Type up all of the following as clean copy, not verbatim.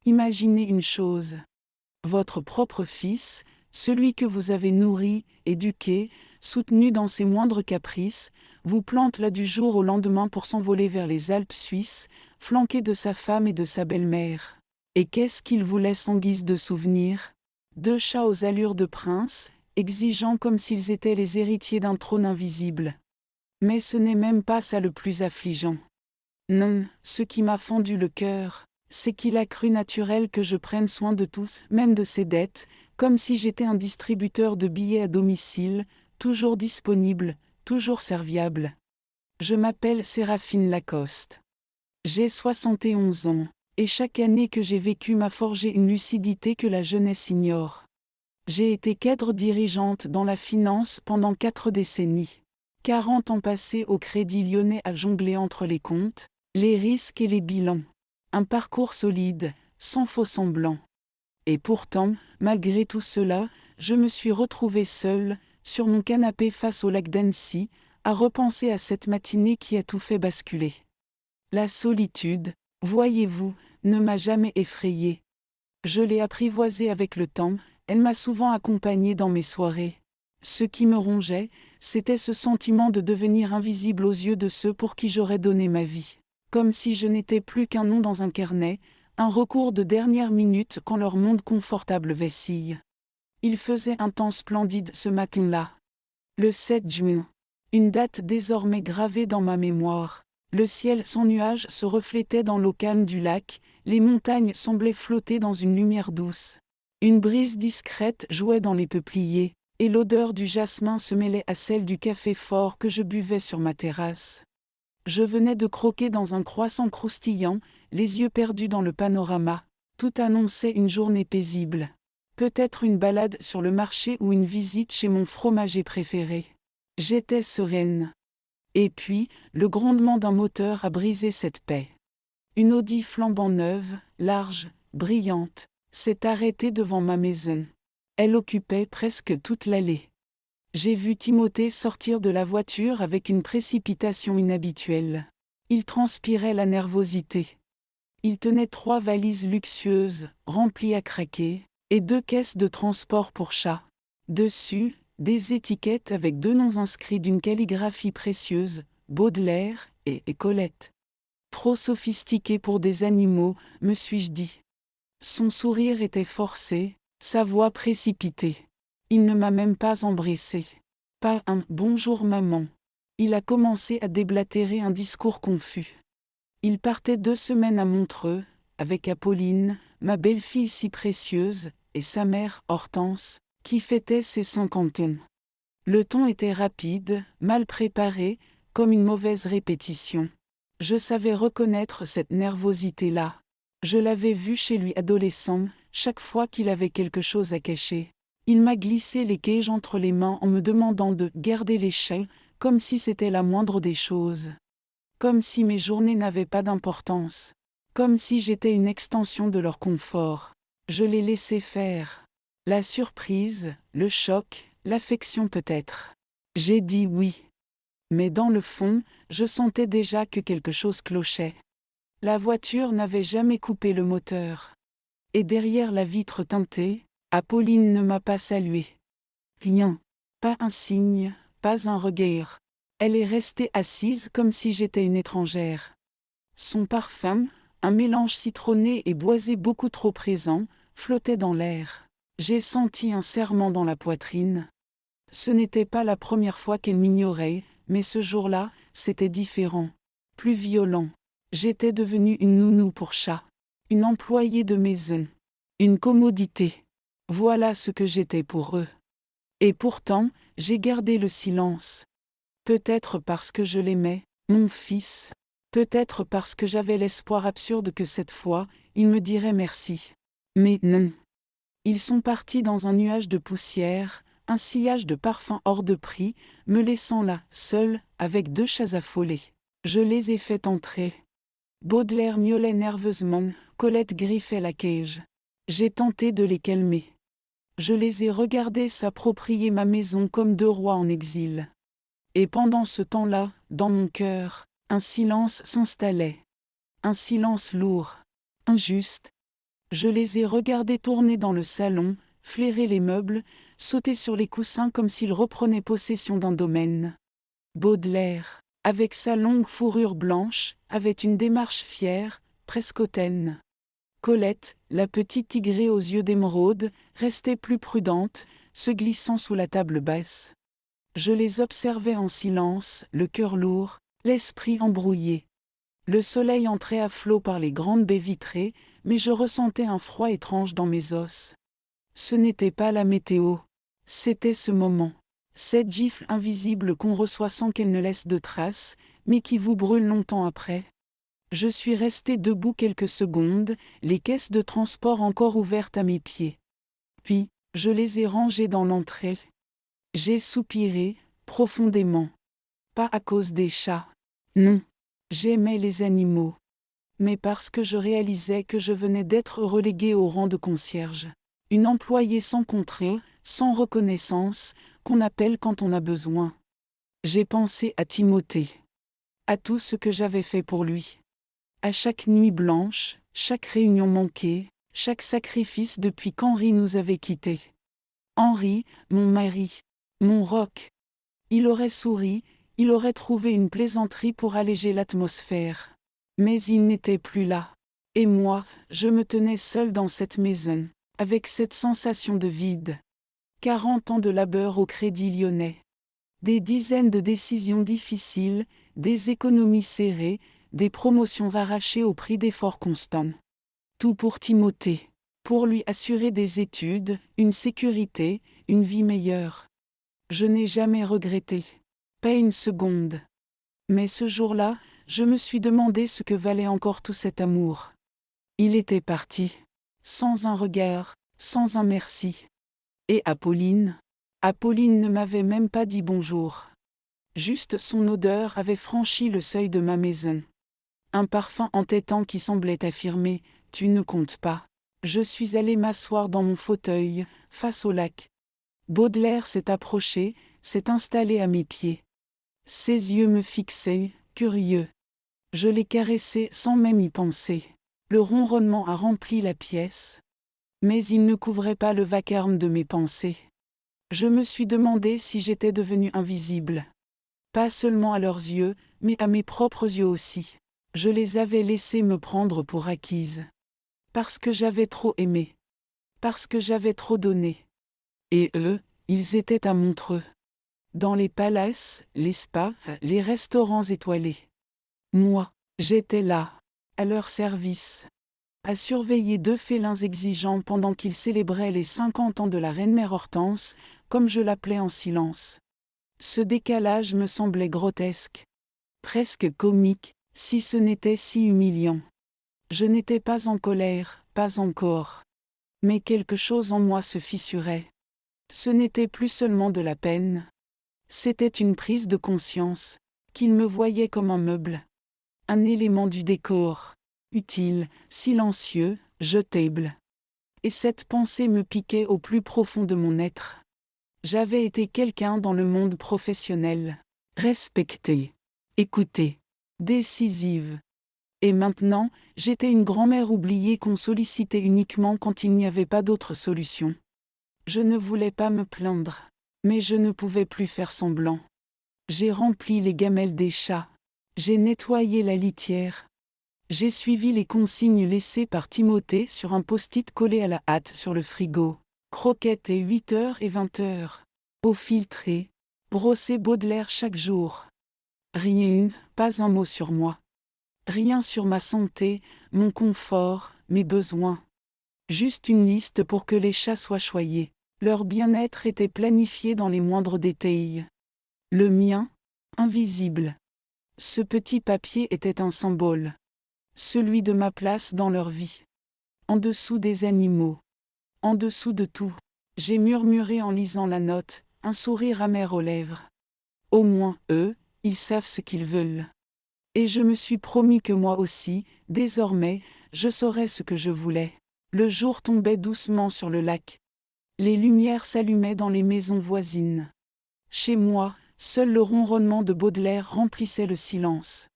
Imaginez une chose. Votre propre fils, celui que vous avez nourri, éduqué, soutenu dans ses moindres caprices, vous plante là du jour au lendemain pour s'envoler vers les Alpes suisses, flanqué de sa femme et de sa belle-mère. Et qu'est-ce qu'il vous laisse en guise de souvenir? 2 chats aux allures de princes, exigeants comme s'ils étaient les héritiers d'un trône invisible. Mais ce n'est même pas ça le plus affligeant. Non, ce qui m'a fendu le cœur, c'est qu'il a cru naturel que je prenne soin de tous, même de ses dettes, comme si j'étais un distributeur de billets à domicile, toujours disponible, toujours serviable. Je m'appelle Séraphine Lacoste. J'ai 71 ans, et chaque année que j'ai vécue m'a forgé une lucidité que la jeunesse ignore. J'ai été cadre dirigeante dans la finance pendant 4 décennies. 40 ans passés au Crédit Lyonnais à jongler entre les comptes, les risques et les bilans. Un parcours solide, sans faux semblants. Et pourtant, malgré tout cela, je me suis retrouvée seule, sur mon canapé face au lac d'Annecy, à repenser à cette matinée qui a tout fait basculer. La solitude, voyez-vous, ne m'a jamais effrayée. Je l'ai apprivoisée avec le temps, elle m'a souvent accompagnée dans mes soirées. Ce qui me rongeait, c'était ce sentiment de devenir invisible aux yeux de ceux pour qui j'aurais donné ma vie. Comme si je n'étais plus qu'un nom dans un carnet, un recours de dernière minute quand leur monde confortable vacille. Il faisait un temps splendide ce matin-là. Le 7 juin. Une date désormais gravée dans ma mémoire. Le ciel sans nuages se reflétait dans l'eau calme du lac, les montagnes semblaient flotter dans une lumière douce. Une brise discrète jouait dans les peupliers, et l'odeur du jasmin se mêlait à celle du café fort que je buvais sur ma terrasse. Je venais de croquer dans un croissant croustillant, les yeux perdus dans le panorama. Tout annonçait une journée paisible. Peut-être une balade sur le marché ou une visite chez mon fromager préféré. J'étais sereine. Et puis, le grondement d'un moteur a brisé cette paix. Une Audi flambant neuve, large, brillante, s'est arrêtée devant ma maison. Elle occupait presque toute l'allée. J'ai vu Timothée sortir de la voiture avec une précipitation inhabituelle. Il transpirait la nervosité. Il tenait 3 valises luxueuses, remplies à craquer, et 2 caisses de transport pour chats. Dessus, des étiquettes avec 2 noms inscrits d'une calligraphie précieuse, Baudelaire et Colette. Trop sophistiqué pour des animaux, me suis-je dit. Son sourire était forcé, sa voix précipitée. Il ne m'a même pas embrassée. Pas un « bonjour maman ». Il a commencé à déblatérer un discours confus. Il partait 2 semaines à Montreux, avec Apolline, ma belle-fille si précieuse, et sa mère, Hortense, qui fêtait ses 50 ans. Le ton était rapide, mal préparé, comme une mauvaise répétition. Je savais reconnaître cette nervosité-là. Je l'avais vu chez lui adolescent, chaque fois qu'il avait quelque chose à cacher. Il m'a glissé les cages entre les mains en me demandant de garder les chiens, comme si c'était la moindre des choses. Comme si mes journées n'avaient pas d'importance. Comme si j'étais une extension de leur confort. Je l'ai laissé faire. La surprise, le choc, l'affection peut-être. J'ai dit oui. Mais dans le fond, je sentais déjà que quelque chose clochait. La voiture n'avait jamais coupé le moteur. Et derrière la vitre teintée, Apolline ne m'a pas salué. Rien. Pas un signe, pas un regard. Elle est restée assise comme si j'étais une étrangère. Son parfum, un mélange citronné et boisé beaucoup trop présent, flottait dans l'air. J'ai senti un serrement dans la poitrine. Ce n'était pas la première fois qu'elle m'ignorait, mais ce jour-là, c'était différent. Plus violent. J'étais devenue une nounou pour chat. Une employée de maison. Une commodité. Voilà ce que j'étais pour eux. Et pourtant, j'ai gardé le silence. Peut-être parce que je l'aimais, mon fils. Peut-être parce que j'avais l'espoir absurde que cette fois, il me dirait merci. Mais non. Ils sont partis dans un nuage de poussière, un sillage de parfums hors de prix, me laissant là, seule, avec 2 chats affolés. Je les ai fait entrer. Baudelaire miaulait nerveusement, Colette griffait la cage. J'ai tenté de les calmer. Je les ai regardés s'approprier ma maison comme 2 rois en exil. Et pendant ce temps-là, dans mon cœur, un silence s'installait. Un silence lourd, injuste. Je les ai regardés tourner dans le salon, flairer les meubles, sauter sur les coussins comme s'ils reprenaient possession d'un domaine. Baudelaire, avec sa longue fourrure blanche, avait une démarche fière, presque hautaine. Colette, la petite tigrée aux yeux d'émeraude, restait plus prudente, se glissant sous la table basse. Je les observais en silence, le cœur lourd, l'esprit embrouillé. Le soleil entrait à flots par les grandes baies vitrées, mais je ressentais un froid étrange dans mes os. Ce n'était pas la météo. C'était ce moment. Cette gifle invisible qu'on reçoit sans qu'elle ne laisse de traces, mais qui vous brûle longtemps après. Je suis resté debout quelques secondes, les caisses de transport encore ouvertes à mes pieds. Puis, je les ai rangées dans l'entrée. J'ai soupiré, profondément. Pas à cause des chats. Non. J'aimais les animaux. Mais parce que je réalisais que je venais d'être relégué au rang de concierge. Une employée sans contrat, sans reconnaissance, qu'on appelle quand on a besoin. J'ai pensé à Timothée. À tout ce que j'avais fait pour lui. À chaque nuit blanche, chaque réunion manquée, chaque sacrifice depuis qu'Henri nous avait quittés. Henri, mon mari, mon roc. Il aurait souri, il aurait trouvé une plaisanterie pour alléger l'atmosphère. Mais il n'était plus là. Et moi, je me tenais seul dans cette maison, avec cette sensation de vide. 40 ans de labeur au Crédit Lyonnais. Des dizaines de décisions difficiles, des économies serrées, des promotions arrachées au prix d'efforts constants. Tout pour Timothée. Pour lui assurer des études, une sécurité, une vie meilleure. Je n'ai jamais regretté. Pas une seconde. Mais ce jour-là, je me suis demandé ce que valait encore tout cet amour. Il était parti. Sans un regard, sans un merci. Et Apolline ne m'avait même pas dit bonjour. Juste son odeur avait franchi le seuil de ma maison. Un parfum entêtant qui semblait affirmer « Tu ne comptes pas ». Je suis allé m'asseoir dans mon fauteuil, face au lac. Baudelaire s'est approché, s'est installé à mes pieds. Ses yeux me fixaient, curieux. Je l'ai caressé sans même y penser. Le ronronnement a rempli la pièce. Mais il ne couvrait pas le vacarme de mes pensées. Je me suis demandé si j'étais devenu invisible. Pas seulement à leurs yeux, mais à mes propres yeux aussi. Je les avais laissés me prendre pour acquises. Parce que j'avais trop aimé. Parce que j'avais trop donné. Et eux, ils étaient à Montreux. Dans les palaces, les spas, les restaurants étoilés. Moi, j'étais là, à leur service. À surveiller deux félins exigeants pendant qu'ils célébraient les 50 ans de la reine-mère Hortense, comme je l'appelais en silence. Ce décalage me semblait grotesque. Presque comique, si ce n'était si humiliant. Je n'étais pas en colère, pas encore. Mais quelque chose en moi se fissurait. Ce n'était plus seulement de la peine. C'était une prise de conscience, qu'ils me voyaient comme un meuble. Un élément du décor, utile, silencieux, jetable. Et cette pensée me piquait au plus profond de mon être. J'avais été quelqu'un dans le monde professionnel, respectée, écoutée, décisive. Et maintenant, j'étais une grand-mère oubliée qu'on sollicitait uniquement quand il n'y avait pas d'autre solution. Je ne voulais pas me plaindre, mais je ne pouvais plus faire semblant. J'ai rempli les gamelles des chats. J'ai nettoyé la litière. J'ai suivi les consignes laissées par Timothée sur un post-it collé à la hâte sur le frigo. Croquettes et 8h et 20h. Eau filtrée. Brosser Baudelaire chaque jour. Rien, pas un mot sur moi. Rien sur ma santé, mon confort, mes besoins. Juste une liste pour que les chats soient choyés. Leur bien-être était planifié dans les moindres détails. Le mien, invisible. Ce petit papier était un symbole. Celui de ma place dans leur vie. En dessous des animaux. En dessous de tout. J'ai murmuré en lisant la note, un sourire amer aux lèvres. Au moins, eux, ils savent ce qu'ils veulent. Et je me suis promis que moi aussi, désormais, je saurais ce que je voulais. Le jour tombait doucement sur le lac. Les lumières s'allumaient dans les maisons voisines. Chez moi, seul le ronronnement de Baudelaire remplissait le silence.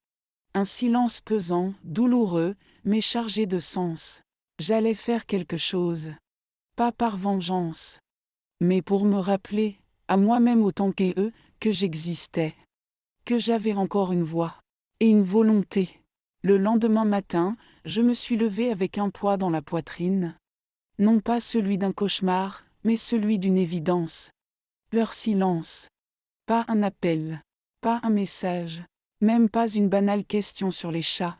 Un silence pesant, douloureux, mais chargé de sens. J'allais faire quelque chose. Pas par vengeance. Mais pour me rappeler, à moi-même autant qu'à eux, que j'existais. Que j'avais encore une voix. Et une volonté. Le lendemain matin, je me suis levée avec un poids dans la poitrine. Non pas celui d'un cauchemar, mais celui d'une évidence. Leur silence. Pas un appel. Pas un message. Même pas une banale question sur les chats.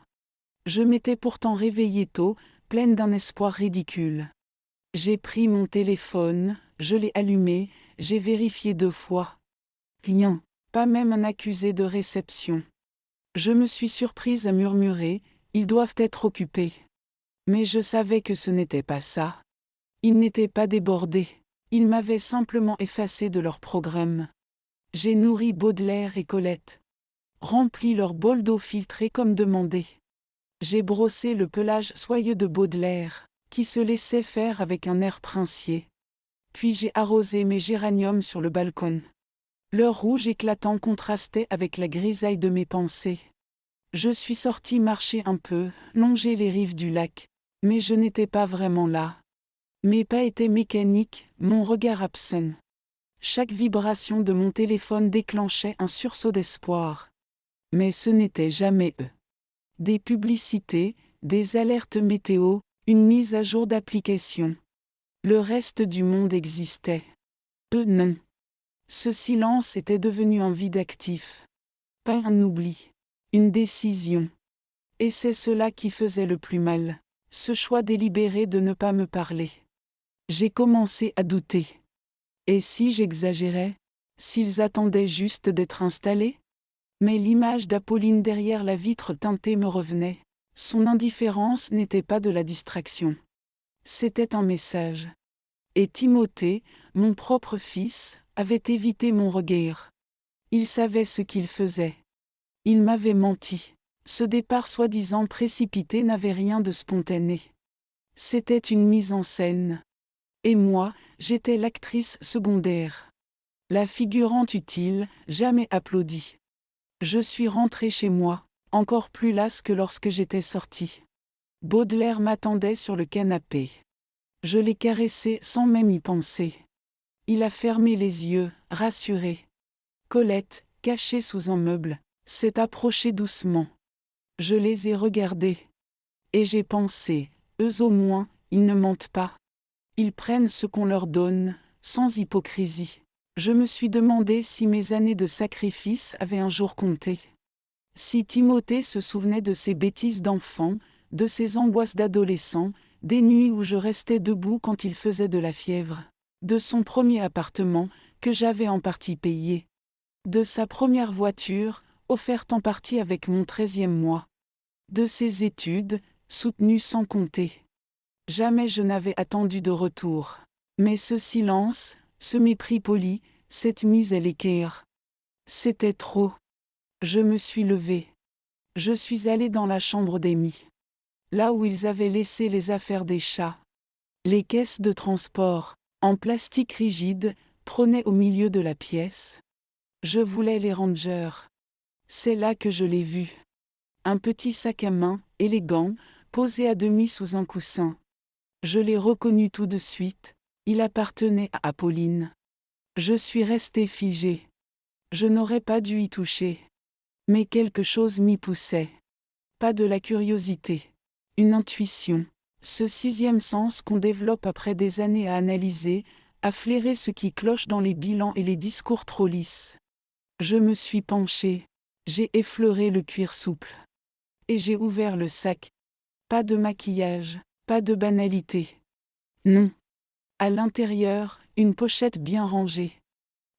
Je m'étais pourtant réveillée tôt, pleine d'un espoir ridicule. J'ai pris mon téléphone, je l'ai allumé, j'ai vérifié 2 fois. Rien. Pas même un accusé de réception. Je me suis surprise à murmurer, ils doivent être occupés. Mais je savais que ce n'était pas ça. Ils n'étaient pas débordés. Ils m'avaient simplement effacé de leur programme. J'ai nourri Baudelaire et Colette. Rempli leur bol d'eau filtrée comme demandé. J'ai brossé le pelage soyeux de Baudelaire, qui se laissait faire avec un air princier. Puis j'ai arrosé mes géraniums sur le balcon. Leur rouge éclatant contrastait avec la grisaille de mes pensées. Je suis sortie marcher un peu, longer les rives du lac. Mais je n'étais pas vraiment là. Mes pas étaient mécaniques, mon regard absent. Chaque vibration de mon téléphone déclenchait un sursaut d'espoir. Mais ce n'était jamais eux. Des publicités, des alertes météo, une mise à jour d'application. Le reste du monde existait. Eux non. Ce silence était devenu un vide actif. Pas un oubli. Une décision. Et c'est cela qui faisait le plus mal. Ce choix délibéré de ne pas me parler. J'ai commencé à douter. Et si j'exagérais? S'ils attendaient juste d'être installés? Mais l'image d'Apolline derrière la vitre teintée me revenait. Son indifférence n'était pas de la distraction. C'était un message. Et Timothée, mon propre fils, avait évité mon regard. Il savait ce qu'il faisait. Il m'avait menti. Ce départ soi-disant précipité n'avait rien de spontané. C'était une mise en scène. Et moi, j'étais l'actrice secondaire. La figurante utile, jamais applaudie. Je suis rentrée chez moi, encore plus lasse que lorsque j'étais sortie. Baudelaire m'attendait sur le canapé. Je l'ai caressé sans même y penser. Il a fermé les yeux, rassuré. Colette, cachée sous un meuble, s'est approchée doucement. Je les ai regardés. Et j'ai pensé, eux au moins, ils ne mentent pas. Ils prennent ce qu'on leur donne, sans hypocrisie. Je me suis demandé si mes années de sacrifice avaient un jour compté. Si Timothée se souvenait de ses bêtises d'enfant, de ses angoisses d'adolescent, des nuits où je restais debout quand il faisait de la fièvre, de son premier appartement, que j'avais en partie payé, de sa première voiture, offerte en partie avec mon 13e mois, de ses études, soutenues sans compter. Jamais je n'avais attendu de retour. Mais ce silence, ce mépris poli, cette mise à l'équerre, c'était trop. Je me suis levée. Je suis allée dans la chambre d'Amy. Là où ils avaient laissé les affaires des chats. Les caisses de transport, en plastique rigide, trônaient au milieu de la pièce. Je voulais les rangers. C'est là que je l'ai vu. Un petit sac à main, élégant, posé à demi sous un coussin. Je l'ai reconnu tout de suite, il appartenait à Apolline. Je suis restée figée. Je n'aurais pas dû y toucher. Mais quelque chose m'y poussait. Pas de la curiosité. Une intuition. Ce 6e sens qu'on développe après des années à analyser, à flairer ce qui cloche dans les bilans et les discours trop lisses. Je me suis penchée. J'ai effleuré le cuir souple. Et j'ai ouvert le sac. Pas de maquillage, pas de banalité. Non. À l'intérieur, une pochette bien rangée.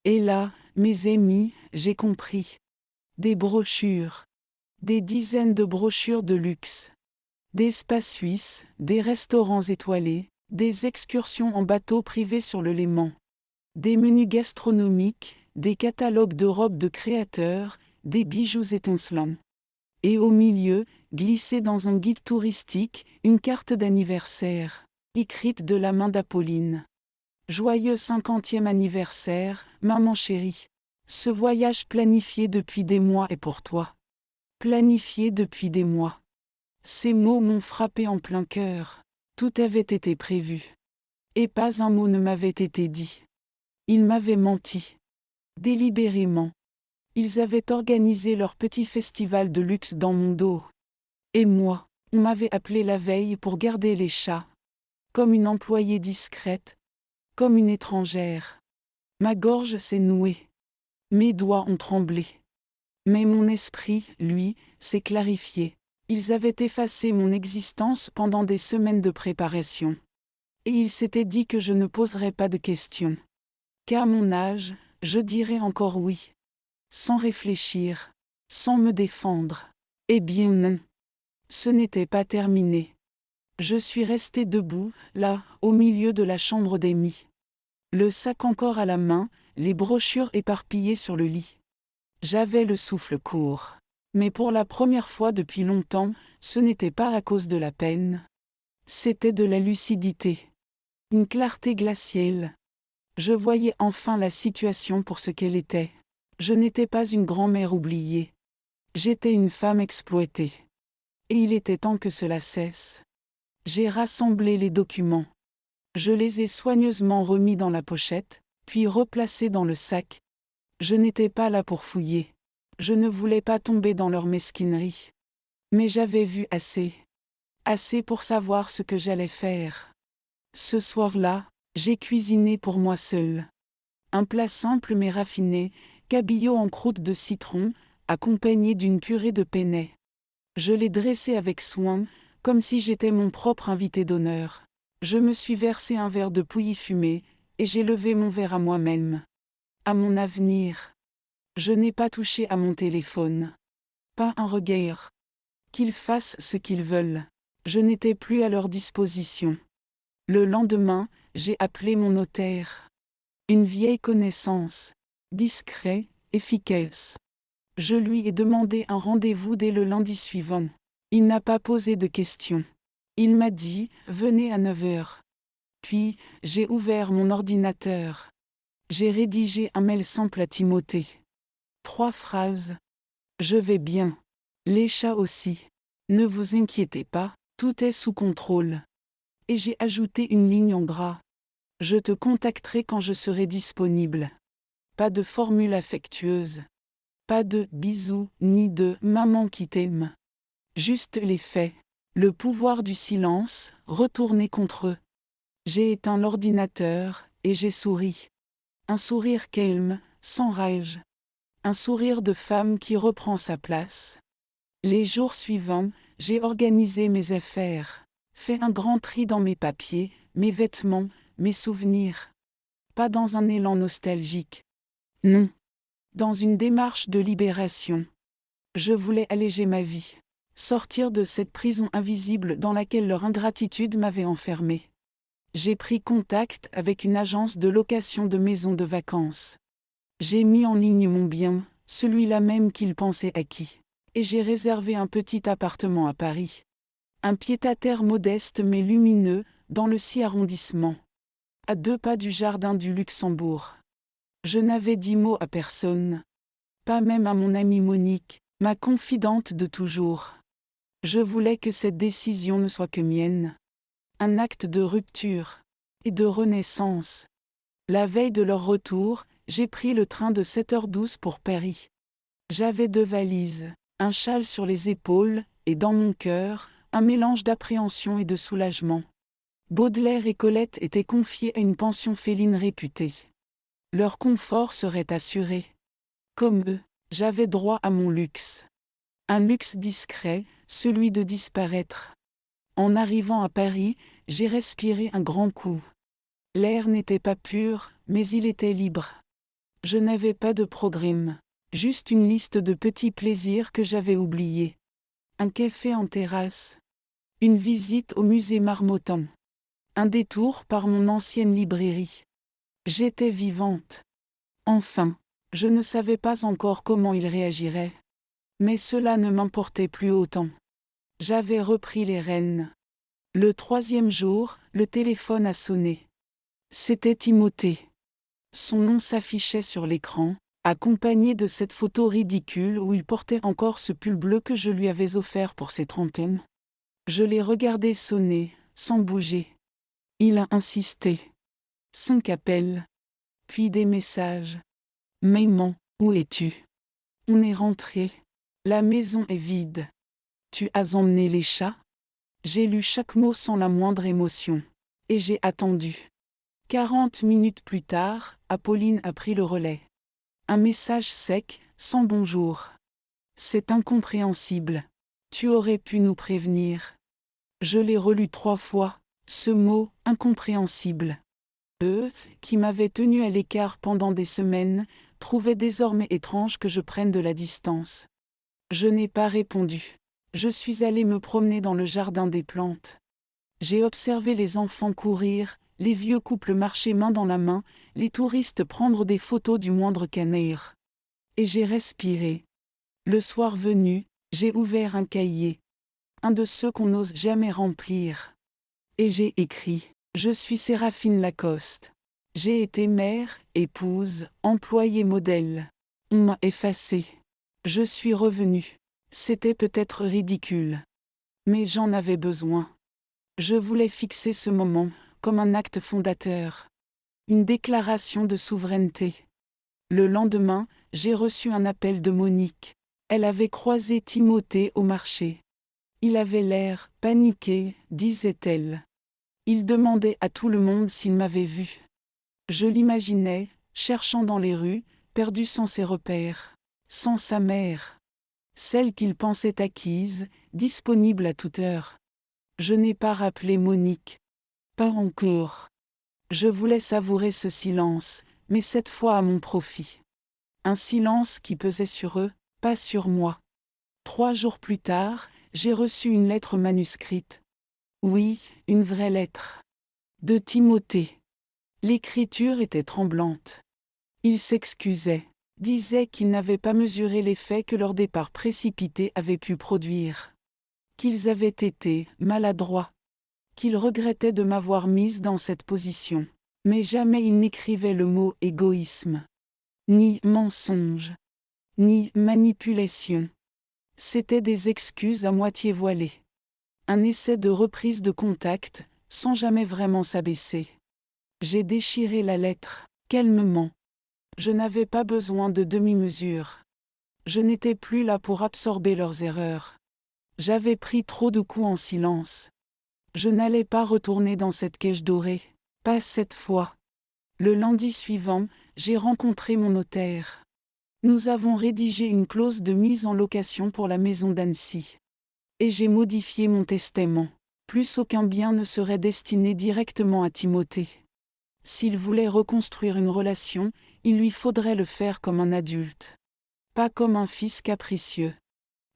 Et là, mes amis, j'ai compris. Des brochures. Des dizaines de brochures de luxe. Des spas suisses, des restaurants étoilés, des excursions en bateau privé sur le Léman. Des menus gastronomiques, des catalogues de robes de créateurs, des bijoux étincelants. Et au milieu, glissée dans un guide touristique, une carte d'anniversaire, écrite de la main d'Apolline. Joyeux 50e anniversaire, maman chérie. Ce voyage planifié depuis des mois est pour toi. Planifié depuis des mois. Ces mots m'ont frappé en plein cœur. Tout avait été prévu. Et pas un mot ne m'avait été dit. Ils m'avaient menti. Délibérément. Ils avaient organisé leur petit festival de luxe dans mon dos. Et moi, on m'avait appelé la veille pour garder les chats. Comme une employée discrète. Comme une étrangère. Ma gorge s'est nouée. Mes doigts ont tremblé. Mais mon esprit, lui, s'est clarifié. Ils avaient effacé mon existence pendant des semaines de préparation. Et ils s'étaient dit que je ne poserais pas de questions. Qu'à mon âge, je dirais encore oui. Sans réfléchir. Sans me défendre. Eh bien non. Ce n'était pas terminé. Je suis resté debout, là, au milieu de la chambre d'Amy. Le sac encore à la main, les brochures éparpillées sur le lit. J'avais le souffle court. Mais pour la première fois depuis longtemps, ce n'était pas à cause de la peine. C'était de la lucidité. Une clarté glaciale. Je voyais enfin la situation pour ce qu'elle était. Je n'étais pas une grand-mère oubliée. J'étais une femme exploitée. Et il était temps que cela cesse. J'ai rassemblé les documents. Je les ai soigneusement remis dans la pochette, puis replacés dans le sac. Je n'étais pas là pour fouiller. Je ne voulais pas tomber dans leur mesquinerie. Mais j'avais vu assez. Assez pour savoir ce que j'allais faire. Ce soir-là, j'ai cuisiné pour moi seule. Un plat simple mais raffiné, cabillaud en croûte de citron, accompagné d'une purée de penne. Je l'ai dressé avec soin, comme si j'étais mon propre invité d'honneur. Je me suis versé un verre de pouilly fumé, et j'ai levé mon verre à moi-même. À mon avenir. Je n'ai pas touché à mon téléphone. Pas un regard. Qu'ils fassent ce qu'ils veulent. Je n'étais plus à leur disposition. Le lendemain, j'ai appelé mon notaire. Une vieille connaissance. Discret, efficace. Je lui ai demandé un rendez-vous dès le lundi suivant. Il n'a pas posé de questions. Il m'a dit « Venez à 9h ». Puis, j'ai ouvert mon ordinateur. J'ai rédigé un mail simple à Timothée. 3 phrases. Je vais bien. Les chats aussi. Ne vous inquiétez pas, tout est sous contrôle. Et j'ai ajouté une ligne en gras. Je te contacterai quand je serai disponible. Pas de formule affectueuse. Pas de bisous, ni de maman qui t'aime. Juste les faits. Le pouvoir du silence, retourné contre eux. J'ai éteint l'ordinateur, et j'ai souri. Un sourire calme, sans rage. Un sourire de femme qui reprend sa place. Les jours suivants, j'ai organisé mes affaires. Fait un grand tri dans mes papiers, mes vêtements, mes souvenirs. Pas dans un élan nostalgique. Non. Dans une démarche de libération. Je voulais alléger ma vie. Sortir de cette prison invisible dans laquelle leur ingratitude m'avait enfermé. J'ai pris contact avec une agence de location de maisons de vacances. J'ai mis en ligne mon bien, celui-là même qu'ils pensaient acquis. Et j'ai réservé un petit appartement à Paris. Un pied-à-terre modeste mais lumineux, dans le 6 arrondissement. À 2 pas du jardin du Luxembourg. Je n'avais dit mot à personne. Pas même à mon amie Monique, ma confidente de toujours. Je voulais que cette décision ne soit que mienne. Un acte de rupture et de renaissance. La veille de leur retour, j'ai pris le train de 7h12 pour Paris. J'avais 2 valises, un châle sur les épaules, et dans mon cœur, un mélange d'appréhension et de soulagement. Baudelaire et Colette étaient confiés à une pension féline réputée. Leur confort serait assuré. Comme eux, j'avais droit à mon luxe. Un luxe discret, celui de disparaître. En arrivant à Paris, j'ai respiré un grand coup. L'air n'était pas pur, mais il était libre. Je n'avais pas de programme, juste une liste de petits plaisirs que j'avais oubliés. Un café en terrasse. Une visite au musée Marmottan. Un détour par mon ancienne librairie. J'étais vivante. Enfin, je ne savais pas encore comment il réagirait. Mais cela ne m'importait plus autant. J'avais repris les rênes. Le 3e jour, le téléphone a sonné. C'était Timothée. Son nom s'affichait sur l'écran, accompagné de cette photo ridicule où il portait encore ce pull bleu que je lui avais offert pour ses 30 ans. Je l'ai regardé sonner, sans bouger. Il a insisté. 5 appels. Puis des messages. Maman, où es-tu? On est rentré. La maison est vide. Tu as emmené les chats? J'ai lu chaque mot sans la moindre émotion. Et j'ai attendu. 40 minutes plus tard, Apolline a pris le relais. Un message sec, sans bonjour. C'est incompréhensible. Tu aurais pu nous prévenir. Je l'ai relu 3 fois, ce mot, incompréhensible. Eux, qui m'avaient tenu à l'écart pendant des semaines, trouvaient désormais étrange que je prenne de la distance. Je n'ai pas répondu. Je suis allée me promener dans le jardin des plantes. J'ai observé les enfants courir, les vieux couples marcher main dans la main, les touristes prendre des photos du moindre canard. Et j'ai respiré. Le soir venu, j'ai ouvert un cahier. Un de ceux qu'on n'ose jamais remplir. Et j'ai écrit. Je suis Séraphine Lacoste. J'ai été mère, épouse, employée modèle. On m'a effacée. Je suis revenue. C'était peut-être ridicule. Mais j'en avais besoin. Je voulais fixer ce moment, comme un acte fondateur. Une déclaration de souveraineté. Le lendemain, j'ai reçu un appel de Monique. Elle avait croisé Timothée au marché. Il avait l'air paniqué, disait-elle. Il demandait à tout le monde s'il m'avait vu. Je l'imaginais, cherchant dans les rues, perdu sans ses repères, sans sa mère. Celle qu'il pensait acquise, disponible à toute heure. Je n'ai pas rappelé Monique. Pas encore. Je voulais savourer ce silence, mais cette fois à mon profit. Un silence qui pesait sur eux, pas sur moi. 3 jours plus tard, j'ai reçu une lettre manuscrite. Oui, une vraie lettre. De Timothée. L'écriture était tremblante. Il s'excusait, disait qu'ils n'avaient pas mesuré l'effet que leur départ précipité avait pu produire. Qu'ils avaient été maladroits. Qu'ils regrettaient de m'avoir mise dans cette position. Mais jamais il n'écrivait le mot égoïsme. Ni mensonge. Ni manipulation. C'étaient des excuses à moitié voilées. Un essai de reprise de contact, sans jamais vraiment s'abaisser. J'ai déchiré la lettre, calmement. Je n'avais pas besoin de demi-mesure. Je n'étais plus là pour absorber leurs erreurs. J'avais pris trop de coups en silence. Je n'allais pas retourner dans cette cage dorée, pas cette fois. Le lundi suivant, j'ai rencontré mon notaire. Nous avons rédigé une clause de mise en location pour la maison d'Annecy. Et j'ai modifié mon testament. Plus aucun bien ne serait destiné directement à Timothée. S'il voulait reconstruire une relation, il lui faudrait le faire comme un adulte. Pas comme un fils capricieux.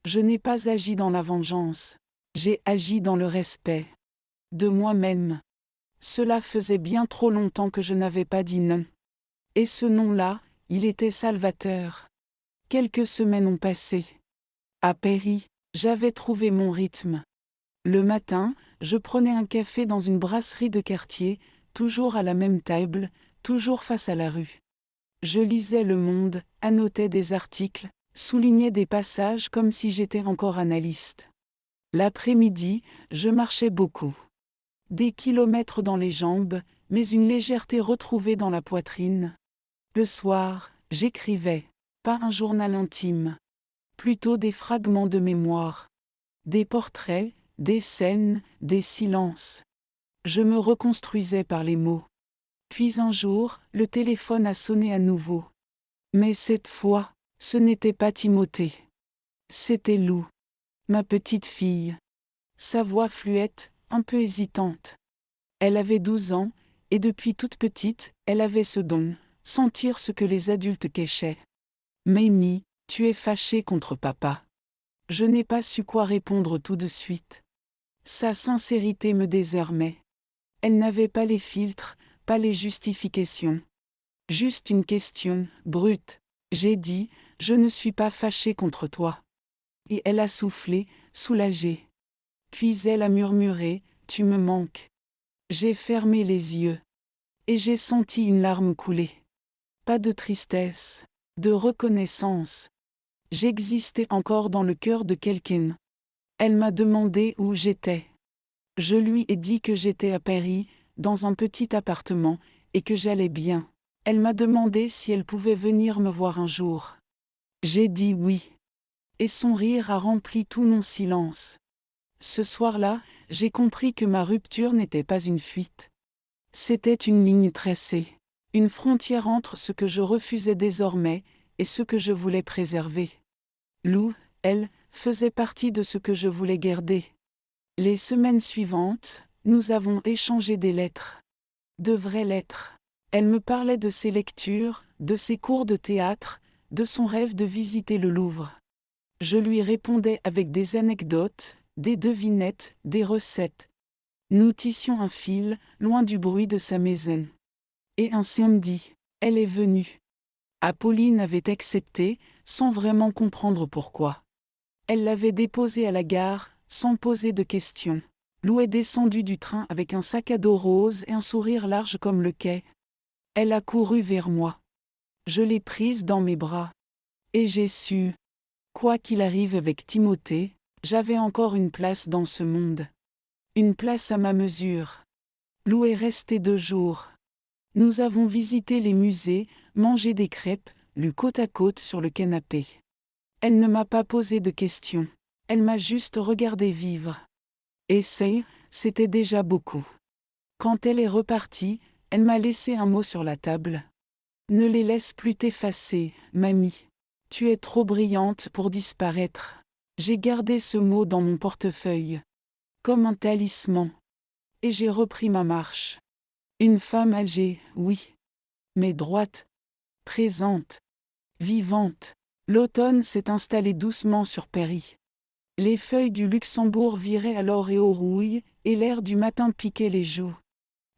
Je n'ai pas agi dans la vengeance. J'ai agi dans le respect. De moi-même. Cela faisait bien trop longtemps que je n'avais pas dit non. Et ce non-là, il était salvateur. Quelques semaines ont passé. À Péry, j'avais trouvé mon rythme. Le matin, je prenais un café dans une brasserie de quartier, toujours à la même table, toujours face à la rue. Je lisais Le Monde, annotais des articles, soulignais des passages comme si j'étais encore analyste. L'après-midi, je marchais beaucoup. Des kilomètres dans les jambes, mais une légèreté retrouvée dans la poitrine. Le soir, j'écrivais, pas un journal intime. Plutôt des fragments de mémoire. Des portraits, des scènes, des silences. Je me reconstruisais par les mots. Puis un jour, le téléphone a sonné à nouveau. Mais cette fois, ce n'était pas Timothée. C'était Lou. Ma petite fille. Sa voix fluette, un peu hésitante. Elle avait 12 ans, et depuis toute petite, elle avait ce don, sentir ce que les adultes cachaient. Mamie, tu es fâchée contre papa. Je n'ai pas su quoi répondre tout de suite. Sa sincérité me désarmait. Elle n'avait pas les filtres, pas les justifications. Juste une question, brute. J'ai dit, je ne suis pas fâchée contre toi. Et elle a soufflé, soulagée. Puis elle a murmuré, tu me manques. J'ai fermé les yeux. Et j'ai senti une larme couler. Pas de tristesse, de reconnaissance. J'existais encore dans le cœur de quelqu'un. Elle m'a demandé où j'étais. Je lui ai dit que j'étais à Paris, dans un petit appartement, et que j'allais bien. Elle m'a demandé si elle pouvait venir me voir un jour. J'ai dit oui. Et son rire a rempli tout mon silence. Ce soir-là, j'ai compris que ma rupture n'était pas une fuite. C'était une ligne tracée. Une frontière entre ce que je refusais désormais et ce que je voulais préserver. Lou, elle, faisait partie de ce que je voulais garder. Les semaines suivantes, nous avons échangé des lettres. De vraies lettres. Elle me parlait de ses lectures, de ses cours de théâtre, de son rêve de visiter le Louvre. Je lui répondais avec des anecdotes, des devinettes, des recettes. Nous tissions un fil, loin du bruit de sa maison. Et un samedi, elle est venue. Apolline avait accepté, sans vraiment comprendre pourquoi. Elle l'avait déposée à la gare, sans poser de questions. Lou est descendue du train avec un sac à dos rose et un sourire large comme le quai. Elle a couru vers moi. Je l'ai prise dans mes bras. Et j'ai su. Quoi qu'il arrive avec Timothée, j'avais encore une place dans ce monde. Une place à ma mesure. Lou est restée 2 jours. Nous avons visité les musées, mangé des crêpes, lu côte à côte sur le canapé. Elle ne m'a pas posé de questions. Elle m'a juste regardé vivre. Et c'était déjà beaucoup. Quand elle est repartie, elle m'a laissé un mot sur la table. Ne les laisse plus t'effacer, mamie. Tu es trop brillante pour disparaître. J'ai gardé ce mot dans mon portefeuille. Comme un talisman. Et j'ai repris ma marche. Une femme âgée, oui. Mais droite. Présente. Vivante. L'automne s'est installé doucement sur Paris. Les feuilles du Luxembourg viraient alors et aux rouilles, et l'air du matin piquait les joues.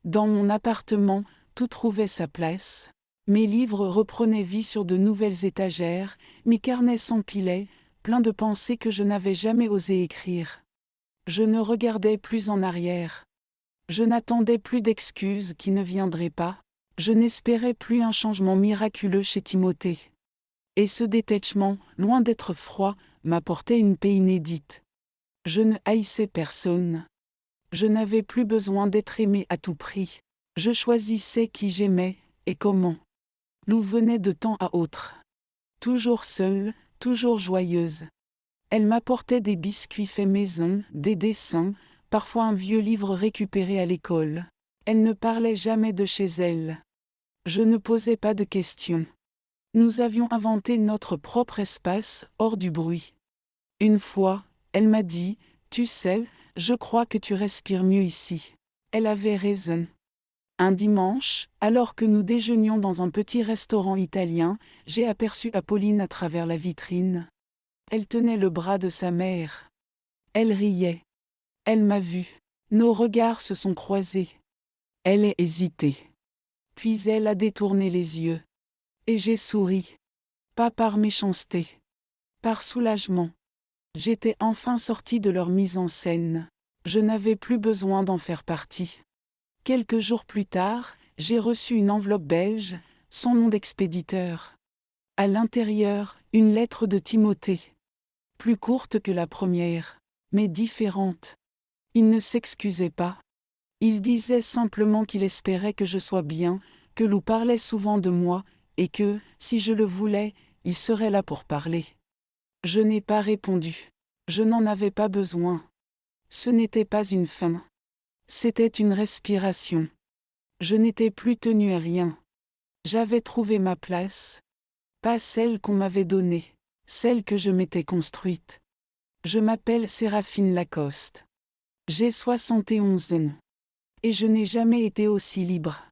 Dans mon appartement, tout trouvait sa place. Mes livres reprenaient vie sur de nouvelles étagères, mes carnets s'empilaient, pleins de pensées que je n'avais jamais osé écrire. Je ne regardais plus en arrière. Je n'attendais plus d'excuses qui ne viendraient pas. Je n'espérais plus un changement miraculeux chez Timothée. Et ce détachement, loin d'être froid, m'apportait une paix inédite. Je ne haïssais personne. Je n'avais plus besoin d'être aimé à tout prix. Je choisissais qui j'aimais, et comment. Lou venait de temps à autre. Toujours seule, toujours joyeuse. Elle m'apportait des biscuits faits maison, des dessins, parfois un vieux livre récupéré à l'école. Elle ne parlait jamais de chez elle. Je ne posais pas de questions. Nous avions inventé notre propre espace, hors du bruit. Une fois, elle m'a dit, « Tu sais, je crois que tu respires mieux ici. » Elle avait raison. Un dimanche, alors que nous déjeunions dans un petit restaurant italien, j'ai aperçu Apolline à travers la vitrine. Elle tenait le bras de sa mère. Elle riait. Elle m'a vu. Nos regards se sont croisés. Elle a hésité. Puis elle a détourné les yeux. Et j'ai souri. Pas par méchanceté. Par soulagement. J'étais enfin sortie de leur mise en scène. Je n'avais plus besoin d'en faire partie. Quelques jours plus tard, j'ai reçu une enveloppe belge, sans nom d'expéditeur. À l'intérieur, une lettre de Timothée. Plus courte que la première, mais différente. Il ne s'excusait pas. Il disait simplement qu'il espérait que je sois bien, que Lou parlait souvent de moi, et que, si je le voulais, il serait là pour parler. Je n'ai pas répondu. Je n'en avais pas besoin. Ce n'était pas une fin. C'était une respiration. Je n'étais plus tenue à rien. J'avais trouvé ma place. Pas celle qu'on m'avait donnée, celle que je m'étais construite. Je m'appelle Séraphine Lacoste. J'ai 71 ans. Et je n'ai jamais été aussi libre.